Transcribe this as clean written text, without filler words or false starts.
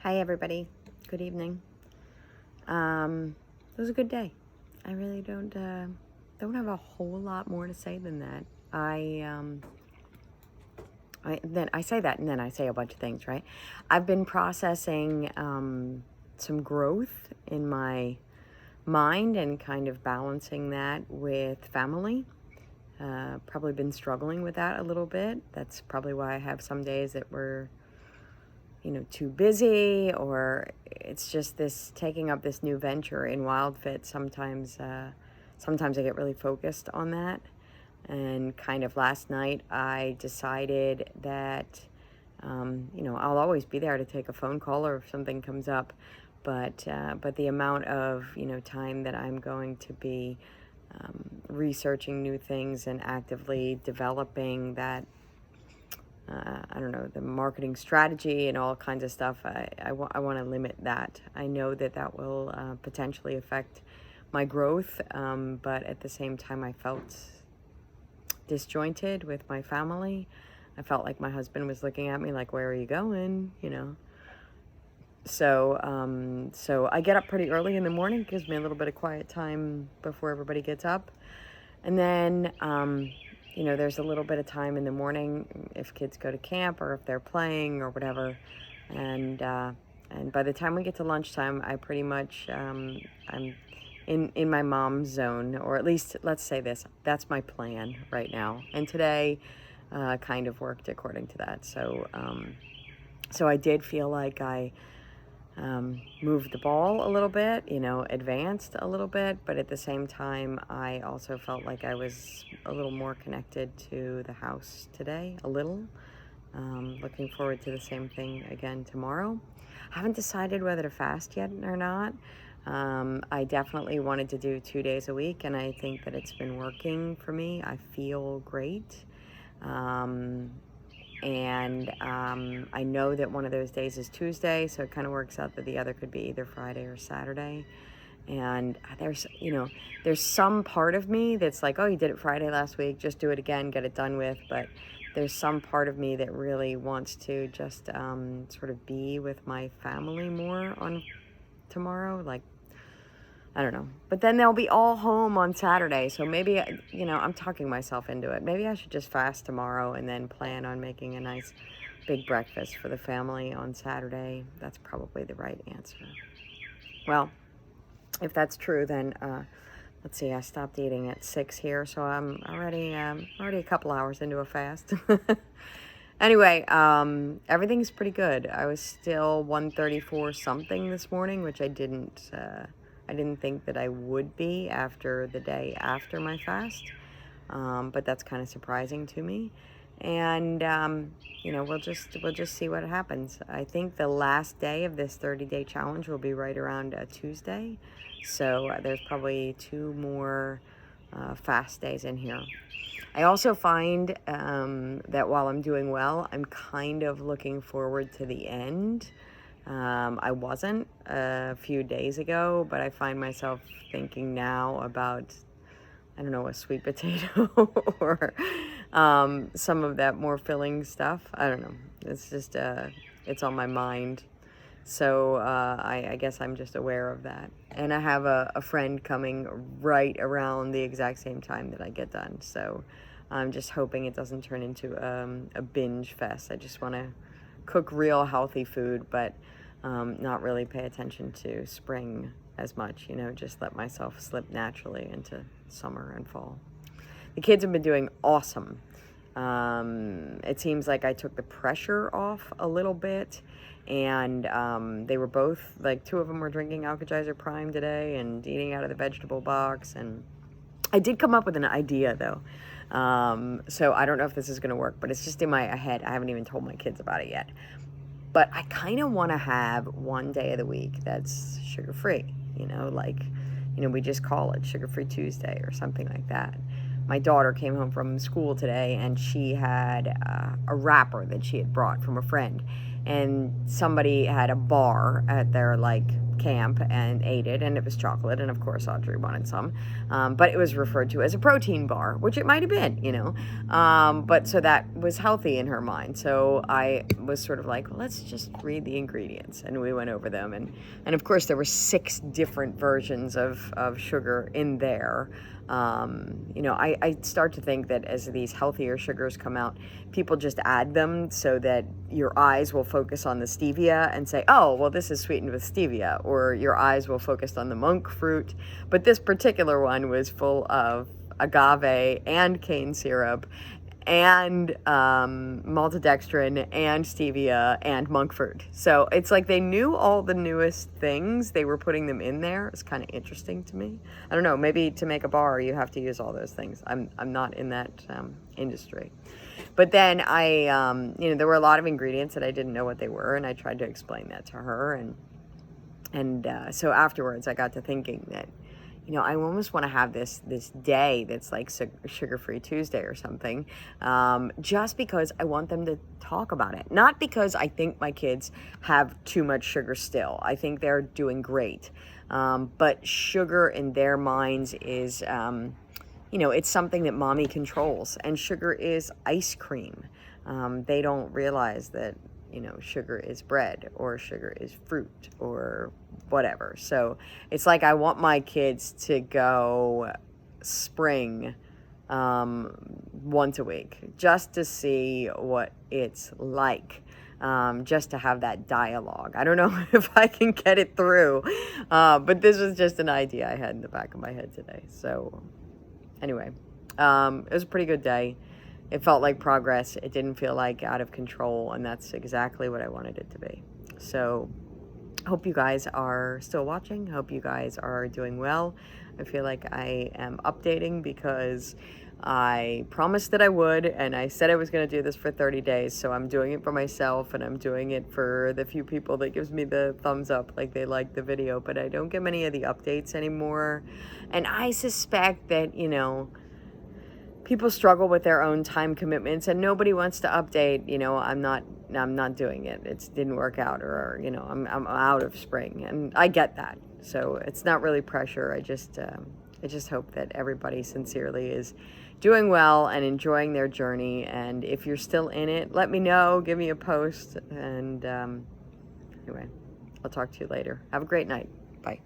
Hi everybody. Good evening. It was a good day. I really don't have a whole lot more to say than that. I say that and then I say a bunch of things, right? I've been processing some growth in my mind and kind of balancing that with family. Probably been struggling with that a little bit. That's probably why I have some days that were too busy, or it's just this taking up this new venture in WildFit. Sometimes I get really focused on that. And kind of last night, I decided that, I'll always be there to take a phone call or if something comes up. But the amount of, time that I'm going to be researching new things and actively developing that, I don't know, the marketing strategy and all kinds of stuff, I want to limit that. I know that will potentially affect my growth, but at the same time, I felt disjointed with my family. I felt like my husband was looking at me like, where are you going? So I get up pretty early in the morning, gives me a little bit of quiet time before everybody gets up. And then, there's a little bit of time in the morning if kids go to camp or if they're playing or whatever. And by the time we get to lunchtime, I pretty much, I'm in my mom's zone, or at least let's say this, that's my plan right now. And today kind of worked according to that. So I did feel like I moved the ball a little bit, advanced a little bit, but at the same time, I also felt like I was a little more connected to the house today, a little. Looking forward to the same thing again tomorrow. I haven't decided whether to fast yet or not. I definitely wanted to do 2 days a week, and I think that it's been working for me. I feel great. I know that one of those days is Tuesday, so it kind of works out that the other could be either Friday or Saturday. And there's some part of me that's like, oh, you did it Friday last week, just do it again, get it done with. But there's some part of me that really wants to just sort of be with my family more on tomorrow. Like, I don't know. But then they'll be all home on Saturday. So maybe, I'm talking myself into it. Maybe I should just fast tomorrow and then plan on making a nice big breakfast for the family on Saturday. That's probably the right answer. Well, if that's true, then let's see, I stopped eating at 6 here. So I'm already a couple hours into a fast. Anyway, everything's pretty good. I was still 134 something this morning, which I didn't think that I would be after the day after my fast, but that's kind of surprising to me. And we'll just see what happens. I think the last day of this 30-day challenge will be right around Tuesday, so there's probably 2 more fast days in here. I also find that while I'm doing well, I'm kind of looking forward to the end. I wasn't a few days ago, but I find myself thinking now about, I don't know, a sweet potato or some of that more filling stuff. I don't know. It's just, it's on my mind. So I guess I'm just aware of that. And I have a friend coming right around the exact same time that I get done. So I'm just hoping it doesn't turn into a binge fest. I just want to cook real healthy food, but not really pay attention to spring as much, just let myself slip naturally into summer and fall. The kids have been doing awesome. It seems like I took the pressure off a little bit, and they were both, like, 2 of them were drinking Alka-Geyser Prime today and eating out of the vegetable box. And I did come up with an idea, though. So I don't know if this is going to work, but it's just in my head. I haven't even told my kids about it yet. But I kind of want to have one day of the week that's sugar-free, we just call it Sugar-Free Tuesday or something like that. My daughter came home from school today, and she had a wrapper that she had brought from a friend. And somebody had a bar at their, camp and ate it, and it was chocolate, and of course Audrey wanted some, but it was referred to as a protein bar, which it might have been, but so that was healthy in her mind. So I was sort of like, well, let's just read the ingredients, and we went over them, and of course there were 6 different versions of sugar in there. I start to think that as these healthier sugars come out, people just add them so that your eyes will focus on the stevia and say, oh, well, this is sweetened with stevia, or your eyes will focus on the monk fruit. But this particular one was full of agave and cane syrup and maltodextrin and stevia and monk fruit. So it's like they knew all the newest things. They were putting them in there. It's kind of interesting to me. I don't know, maybe to make a bar you have to use all those things. I'm not in that industry. But then there were a lot of ingredients that I didn't know what they were, and I tried to explain that to her, and so afterwards I got to thinking that I almost want to have this day that's like Sugar-Free Tuesday or something, just because I want them to talk about it. Not because I think my kids have too much sugar still. I think they're doing great. But sugar in their minds is, it's something that mommy controls. And sugar is ice cream. They don't realize that, sugar is bread, or sugar is fruit, or whatever. So it's like I want my kids to go spring once a week, just to see what it's like, just to have that dialogue. I don't know if I can get it through, but this was just an idea I had in the back of my head today. So anyway, it was a pretty good day. It felt like progress. It didn't feel like out of control, and that's exactly what I wanted it to be. So hope you guys are still watching. Hope you guys are doing well. I feel like I am updating because I promised that I would, and I said I was going to do this for 30 days. So I'm doing it for myself, and I'm doing it for the few people that gives me the thumbs up, like they like the video, but I don't get many of the updates anymore. And I suspect that, people struggle with their own time commitments, and nobody wants to update. I'm not doing it. It didn't work out, or I'm out of spring, and I get that. So it's not really pressure. I just hope that everybody sincerely is doing well and enjoying their journey. And if you're still in it, let me know. Give me a post. And anyway, I'll talk to you later. Have a great night. Bye.